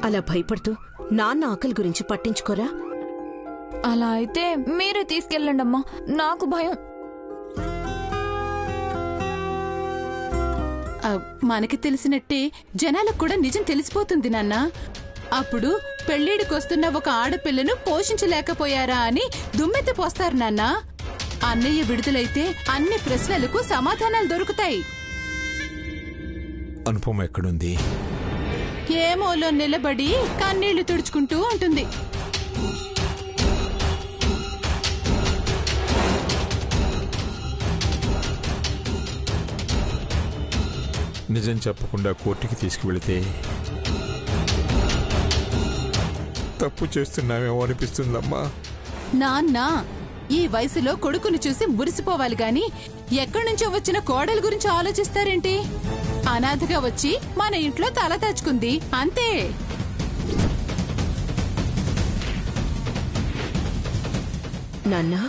అలా భయపడుతూ నాన్న ఆకలి గురించి పట్టించుకోరా? అలా అయితే మీరే తీసుకెళ్ళండమ్మా, నాకు భయం. మనకి తెలిసినట్టే జనాలకు కూడా నిజం తెలిసిపోతుంది నాన్న. అప్పుడు పెళ్లిడికొస్తున్న ఒక ఆడపిల్లను పోషించలేకపోయారా అని దుమ్మెత్తి పోస్తారు నాన్న. అన్నయ్య విడుదలైతే అన్ని ప్రశ్నలకు సమాధానాలు దొరుకుతాయి. అనుపమ ఎక్కడుంది? ఏమోలో నిలబడి కన్నీళ్లు తుడుచుకుంటూ ఉంటుంది. నిజం చెప్పకుండా కోర్టుకి తీసుకువెళితే తప్పు చేస్తున్నామేమో అనిపిస్తుందమ్మా. నాన్న ఈ వయసులో కొడుకును చూసి మురిసిపోవాలి గాని ఎక్కడి నుంచో వచ్చిన కోడల గురించి ఆలోచిస్తారేంటి? అనాథగా వచ్చి మన ఇంట్లో తల దాచుకుంది అంతే. నాన్నా,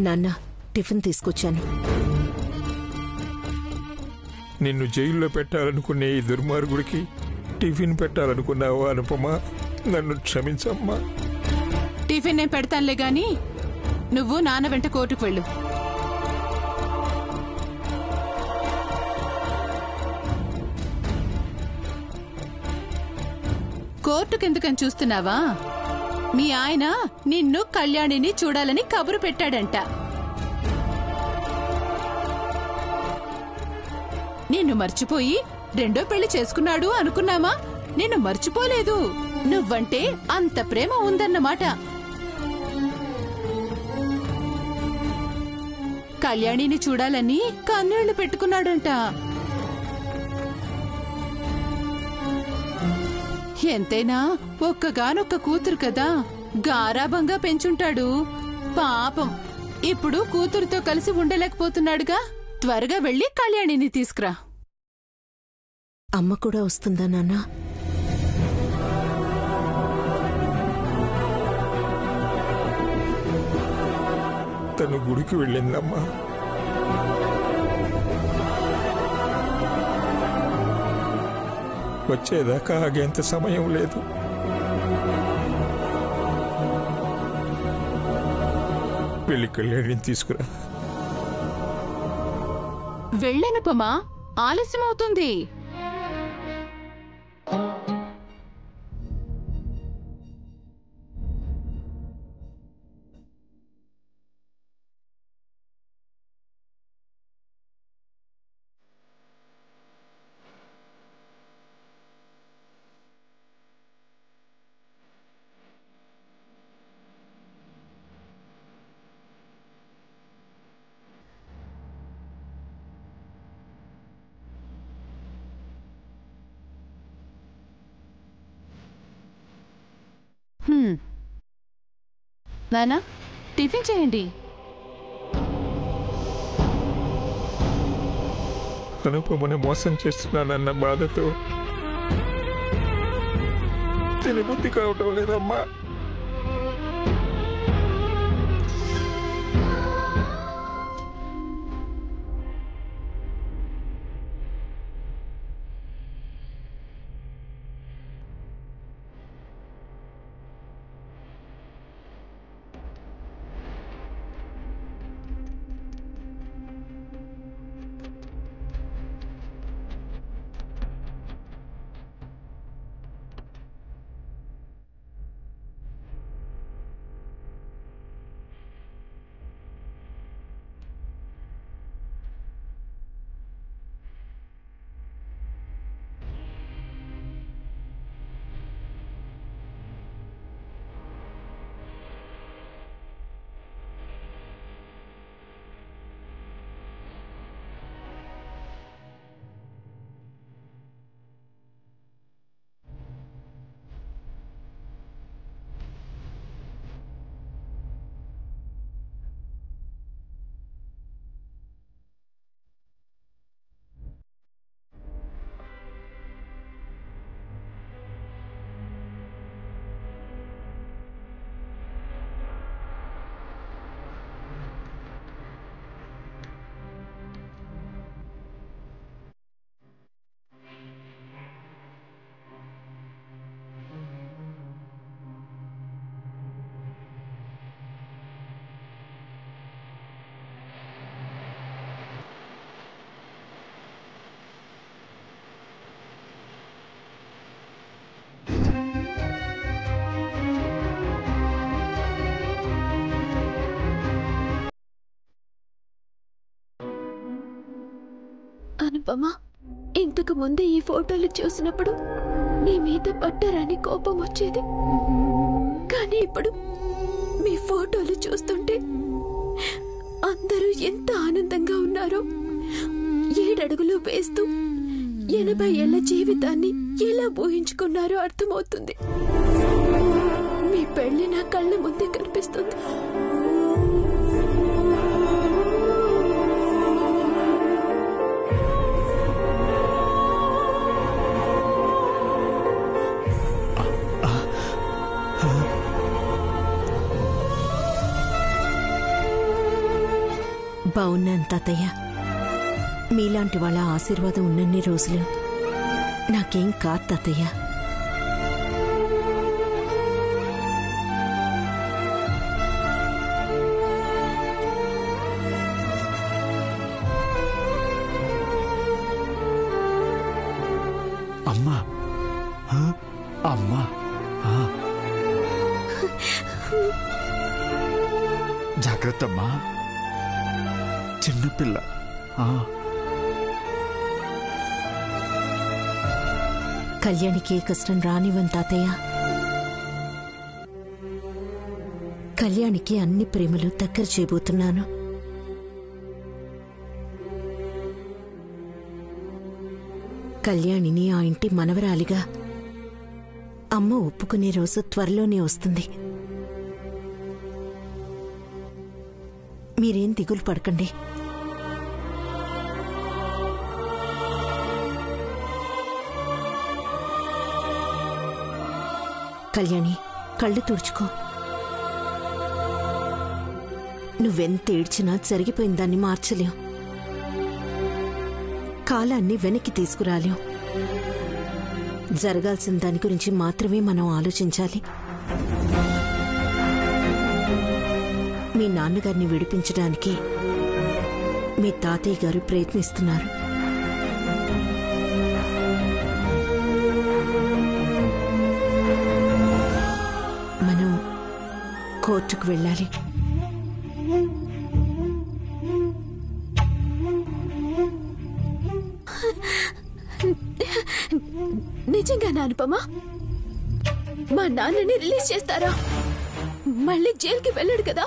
నాన్న టిఫిన్ తీసుకొచ్చాను. నిన్ను జైల్లో పెట్టాలనుకునే ఈ దుర్మార్గుడికి టిఫిన్ పెట్టాలనుకున్నావా అనుపమ? నన్ను క్షమించమ్మా. టిఫిన్ నేను పెడతానులే గాని నువ్వు నాన్న వెంట కోర్టుకు వెళ్ళు. కోర్టుకెందుకని చూస్తున్నావా? మీ ఆయన నిన్ను కళ్యాణిని చూడాలని కబురు పెట్టాడంట. నిన్ను మర్చిపోయి రెండో పెళ్లి చేసుకున్నాడు అనుకున్నామా? నిన్ను మర్చిపోలేదు. నువ్వంటే అంత ప్రేమ ఉందన్నమాట. కళ్యాణిని చూడాలని కన్నీళ్లు పెట్టుకున్నాడంట. ఎంతైనా ఒక్కగానొక్క కూతురు కదా, గారాబంగా పెంచుంటాడు. పాపం ఇప్పుడు కూతురుతో కలిసి ఉండలేకపోతున్నాడుగా. త్వరగా వెళ్లి కళ్యాణిని తీసుకురా. అమ్మ కూడా వస్తుందా నాన్నా? తను గుడికి వెళ్ళిందమ్మా. వచ్చేదాకా ఆగేంత సమయం లేదు. వెళ్ళి కళ్యాణిని తీసుకురా. వెళ్ళనుపమా, ఆలస్యమవుతుంది. నానా, టిఫిన్ చేయండి. అనుపమని మోసం చేస్తున్నానన్న బాధతో తిని బుద్ధి కావటం లేదమ్మా. అనుపమ, ఇంతకు ముందు ఈ ఫోటోలు చూసినప్పుడు నీ మీద పట్టారని కోపం వచ్చేది. కానీ ఇప్పుడు మీ ఫోటోలు చూస్తుంటే అందరూ ఎంత ఆనందంగా ఉన్నారో, 7 అడుగులు వేస్తూ 80 ఏళ్ల జీవితాన్ని ఎలా ఊహించుకున్నారో అర్థమవుతుంది. మీ పెళ్లి నా కళ్ళ ముందే కనిపిస్తుంది. బావున్నాను తాతయ్య. మీలాంటి వాళ్ళ ఆశీర్వాదం ఉన్నన్ని రోజులు నాకేం కాదు తాతయ్య. అమ్మా, అమ్మా, జాగ్రత్త అమ్మా, చిన్నపిల్ల. కళ్యాణికి ఏ కష్టం రానివ్వను తాతయ్య. కళ్యాణికి అన్ని ప్రేమలు దగ్గర చేయబోతున్నాను. కళ్యాణిని ఆ ఇంటి మనవరాలిగా అమ్మ ఒప్పుకునే రోజు త్వరలోనే వస్తుంది. మీరేం దిగులు పడకండి. కళ్యాణి, కళ్ళు తుడుచుకో. నువ్వెంత ఏడ్చినా జరిగిపోయిన దాన్ని మార్చలేం. కాలాన్ని వెనక్కి తీసుకురాలేం. జరగాల్సిన దాని గురించి మాత్రమే మనం ఆలోచించాలి. మీ నాన్నగారిని విడిపించడానికి మీ తాతయ్య గారు ప్రయత్నిస్తున్నారు. మనం కోర్టుకు వెళ్ళాలి. నిజంగానా అనుపమా? మా నాన్నని రిలీజ్ చేస్తారా? మళ్ళీ జైలుకి వెళ్ళాడు కదా?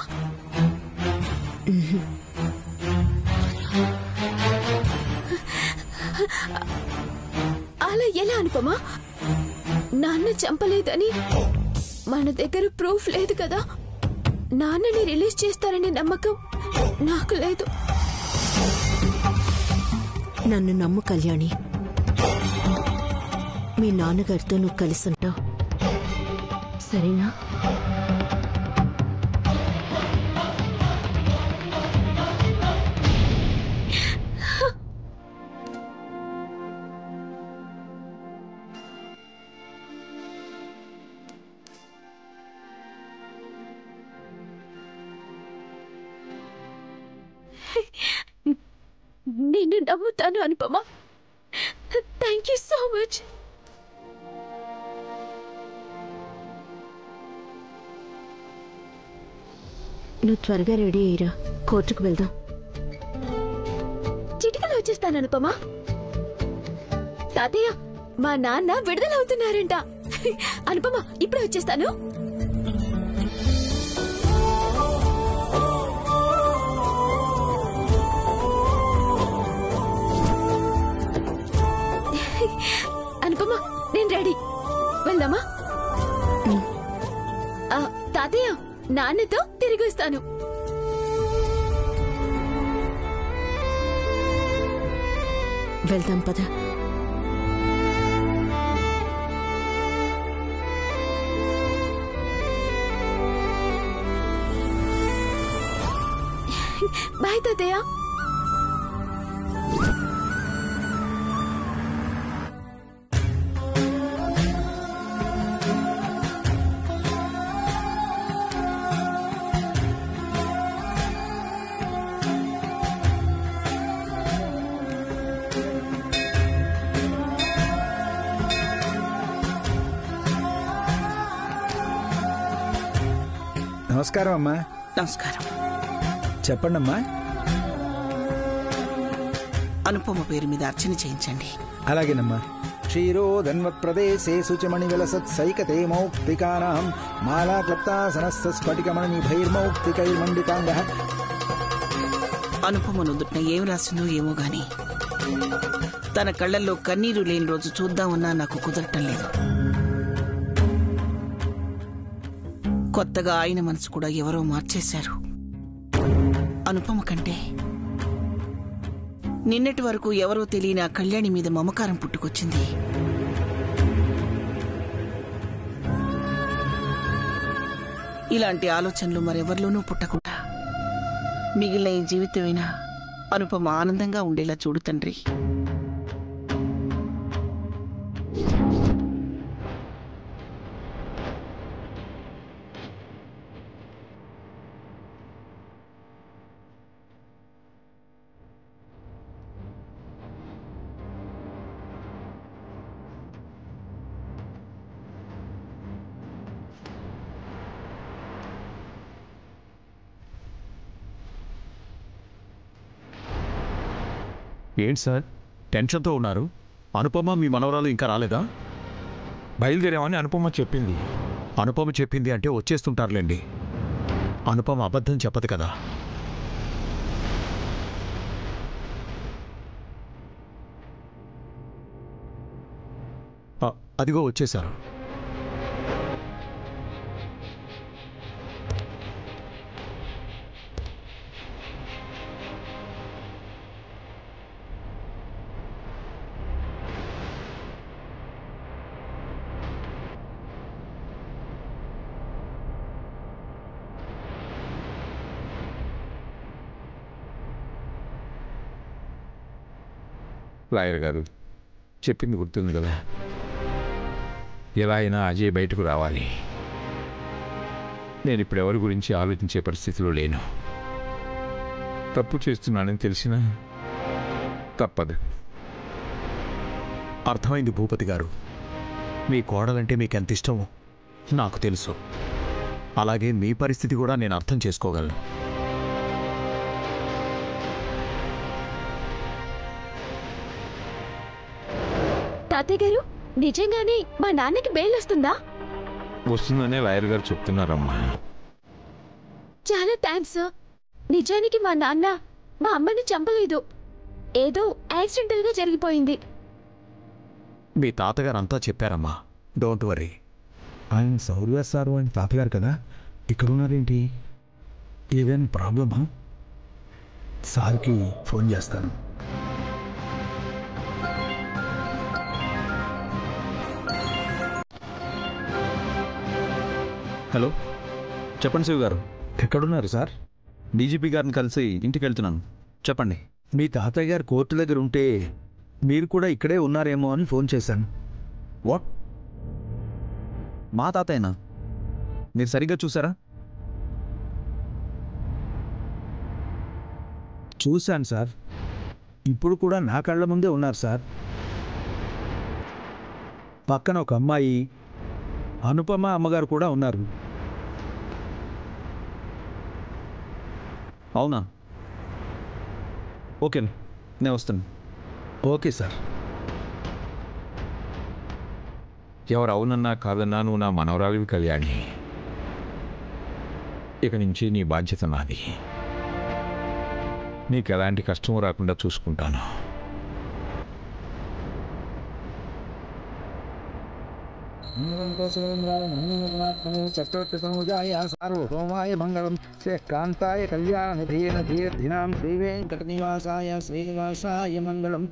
అలా ఎలా అనుపమా? నాన్న చంపలేదని మన దగ్గర ప్రూఫ్ లేదు కదా. నాన్నని రిలీజ్ చేస్తారనే నమ్మకం నాకు లేదు. నన్ను నమ్ము కళ్యాణి. మీ నాన్నగారితో నువ్వు కలిసి ఉంటావు, సరేనా? నిన్ను నమ్ముతాను Anupama. Thank you so much. నువ్వు త్వరగా రెడీ అయ్యిరా, కోర్టుకు వెళ్దాం. చిటికలో వచ్చేస్తాను అనుపమా. తాతయ్య, మా నాన్న విడుదలవుతున్నారంట. అనుపమా, ఇప్పుడే వచ్చేస్తాను. అనుపమా, నేను రెడీ. వెళ్దామా? తాతయ్య, నాన్నతో తిరిగి వస్తాను. వెళ్దాం పద. బాయ్ తాతయ్య. నమస్కారం అమ్మా. నమస్కారం. చెప్పండమ్మా. అనుపమ పేరు మీద అర్చన చేయించండి. అలాగేనమ్మా. క్షీరోదన్వత్ప్రదేశే శుచమణి విలసత్ సైకతే మౌక్తికానాం మాలా క్లప్తాసనస్స స్ఫటికమణిభైర్మౌక్తికైర్మండితాంగః. అనుపమ నుదుట్న ఏం రాసిందో ఏమో గాని తన కళ్ళల్లో కన్నీరు లేని రోజు చూద్దామన్నా నాకు కుదరటం లేదు. కొత్తగా ఆయన మనసు కూడా ఎవరో మార్చేశారు. అనుపమ కంటే నిన్నటి వరకు ఎవరో తెలియని ఆ కళ్యాణి మీద మమకారం పుట్టుకొచ్చింది. ఇలాంటి ఆలోచనలు మరెవరిలోనూ పుట్టకుండా మిగిలిన ఈ జీవితమైనా అనుపమ ఆనందంగా ఉండేలా చూడు తండ్రి. ఏంటి సార్ టెన్షన్తో ఉన్నారు? అనుపమ మీ మనవరాలు ఇంకా రాలేదా? బయలుదేరామని అనుపమ చెప్పింది. అనుపమ చెప్పింది అంటే వచ్చేస్తుంటారులేండి. అనుపమ అబద్ధం చెప్పదు కదా. అదిగో వచ్చేశారు. లాయర్ గారు చెప్పింది గుర్తుంది కదా, ఎలా అయినా అజయ్ బయటకు రావాలి. నేను ఇప్పుడు ఎవరి గురించి ఆలోచించే పరిస్థితిలో లేను. తప్పు చేస్తున్నానని తెలిసినా తప్పదు. అర్థమైంది భూపతి గారు. మీ కోడలంటే మీకెంత ఇష్టమో నాకు తెలుసు. అలాగే మీ పరిస్థితి కూడా నేను అర్థం చేసుకోగలను. తాతయ్య గారు, నిజంగానే మా నాన్నకి బెయిల్ వస్తుందా? వస్తుందనే లాయర్ గారు చెప్తున్నారమ్మా. చాలా థ్యాంక్స్ సార్. నిజానికి మా నాన్న మా అమ్మని చంపలేదు, ఏదో యాక్సిడెంటల్ గా జరిగిపోయింది. మీ తాతగారు అంతా చెప్పారమ్మా, డోంట్ వరీ. ఆయన సౌర్య సారు అని తాతగారు కదా, ఇక్కడ ఉన్నారేంటి? ఏదైనా ప్రాబ్లమా? సార్కి ఫోన్ చేస్తాను. హలో, చెప్పండి శివ గారు. ఎక్కడున్నారు సార్? డీజీపీ గారిని కలిసి ఇంటికి వెళ్తున్నాను. చెప్పండి. మీ తాతయ్య గారు కోర్టు దగ్గర ఉంటే మీరు కూడా ఇక్కడే ఉన్నారేమో అని ఫోన్ చేశాను. వాట్? మా తాతయ్యనా? మీరు సరిగ్గా చూసారా? చూశాను సార్. ఇప్పుడు కూడా నా కళ్ళ ముందే ఉన్నారు సార్. పక్కన ఒక అమ్మాయి, అనుపమ అమ్మగారు కూడా ఉన్నారు. అవునా? ఓకే, నేను వస్తాను. Okay sir. ఎవరు అవునన్నా కాదన్నా నువ్వు నా మనవరాలివి కళ్యాణి. ఇక నుంచి నీ బాధ్యత నాది. నీకు ఎలాంటి కష్టం రాకుండా చూసుకుంటాను. సార్వభౌమాయ మంగళం శ్రీకాంతాయ కళ్యాణ ధీర్ధినాం శ్రీ వెంకట నివాసాయ శ్రీనివాసాయ మంగళం.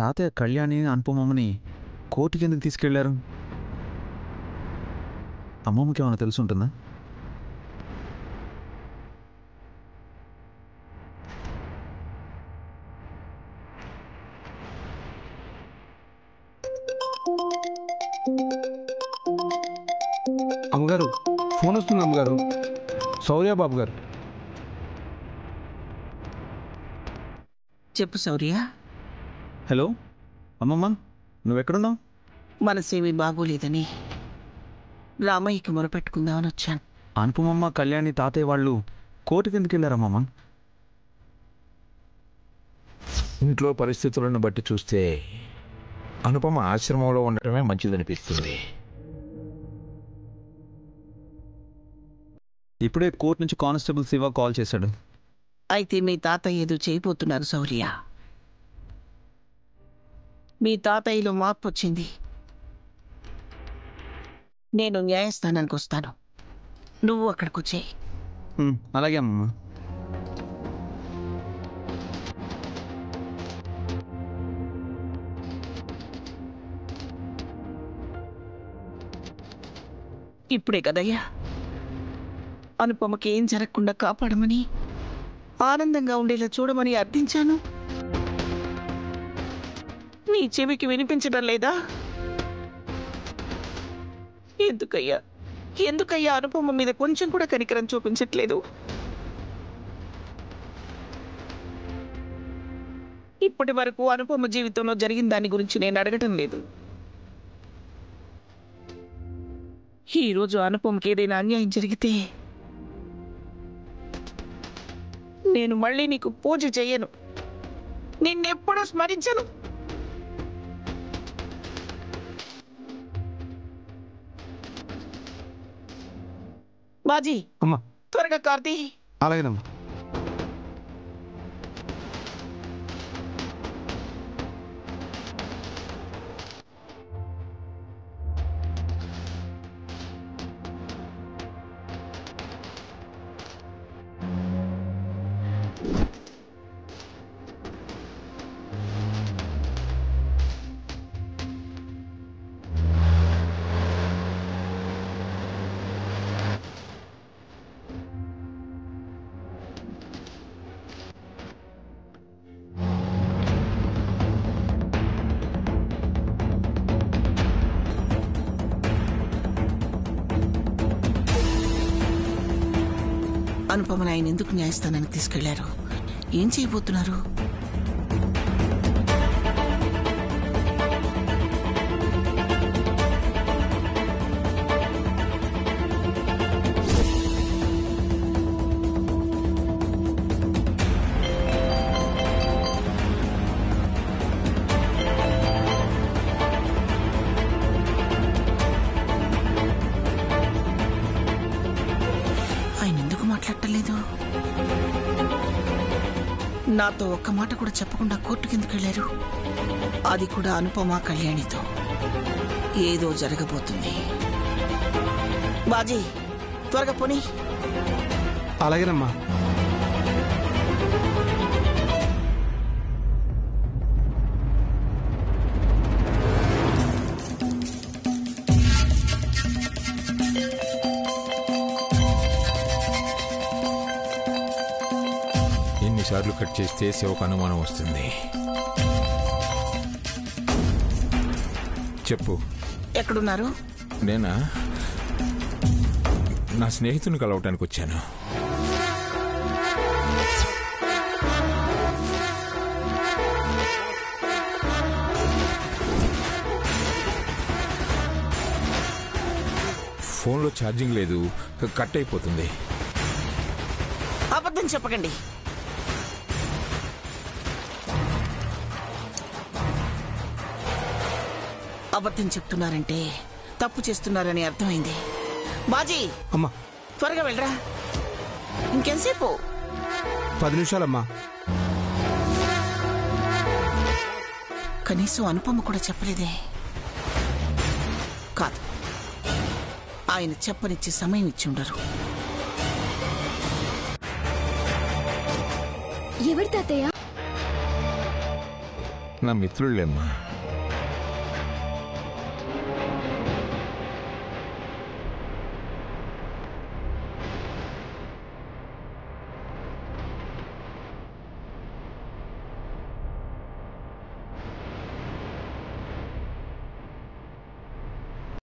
తాతయ్య కళ్యాణి అనుపమమ్మని కోర్టుకి ఎందుకు తీసుకెళ్లారు? అమ్మమ్మకి ఏమైనా తెలుసుంటుందా? అమ్మగారు, ఫోన్ వస్తుంది అమ్మగారు. శౌర్యబాబు గారు. చెప్పు శౌర్య. హలో అమ్మమ్మ, నువ్వెక్కడున్నావు? మనసేమీ బాగోలేదని రామయ్యకి మొరపెట్టుకుందామని వచ్చాను. అనుపమమ్మ, కళ్యాణి, తాతయ్య వాళ్ళు కోర్టుకి ఎందుకు వెళ్ళారమ్మమ్మ? ఇంట్లో పరిస్థితులను బట్టి చూస్తే అనుపమ ఆశ్రమంలో ఉండటమే మంచిదనిపిస్తుంది. ఇప్పుడే కోర్టు నుంచి కానిస్టేబుల్ శివ కాల్ చేశాడు. అయితే మీ తాతయ్య ఏదో చేయబోతున్నారు శౌర్య. మీ తాతయ్యలో మార్పు వచ్చింది. నేను న్యాయస్థానానికి వస్తాను, నువ్వు అక్కడికి వచ్చేయి. అలాగే అమ్మమ్మ. ఇప్పుడే కదయ్యా అనుపమకి ఏం జరగకుండా కాపాడమని, ఆనందంగా ఉండేలా చూడమని అర్థించాను. నీ చెవికి వినిపించడం లేదా? ఎందుకయ్యా అనుపమ మీద కొంచెం కూడా కనికరం చూపించట్లేదు? ఇప్పటి వరకు అనుపమ జీవితంలో జరిగిన దాని గురించి నేను అడగటం లేదు. ఈరోజు అనుపమకి ఏదైనా అన్యాయం జరిగితే నేను మళ్ళీ నీకు పూజ చెయ్యను, నిన్నెప్పుడూ స్మరించను. బాజీ, అమ్మా త్వరగా కార్తీ. అలాగేనమ్మా. అనుపమని ఆయన ఎందుకు న్యాయస్థానానికి తీసుకెళ్లారు? ఏం చేయబోతున్నారు? మాట్లాడలేదు. నాతో ఒక్క మాట కూడా చెప్పకుండా కోర్టుకి ఎందుకు వెళ్ళారు? అది కూడా అనుపమ కళ్యాణితో. ఏదో జరగబోతుంది. బాజీ, త్వరగా పోనీ. అలాగేనమ్మా. ఎన్నిసార్లు కట్ చేస్తే శివకు అనుమానం వస్తుంది? చెప్పు. ఎక్కడున్నారు? నేనా? నా స్నేహితుని కలవటానికి వచ్చాను. ఫోన్లో ఛార్జింగ్ లేదు, కట్ అయిపోతుంది. అబద్ధం చెప్పకండి. అబద్ధం చెప్తున్నారంటే తప్పు చేస్తున్నారని అర్థమైంది. బాజీ, అమ్మా త్వరగా వెళ్ళరా. ఇంకెంతసేపు? 10 నిమిషాలమ్మా. కనీసం అనుపమ కూడా చెప్పలేదే. కాదు, ఆయన చెప్పనిచ్చే సమయం ఇచ్చి ఉండరు. ఎవరి తాతయ్య? నా మిత్రుళ్ళేమ్మా.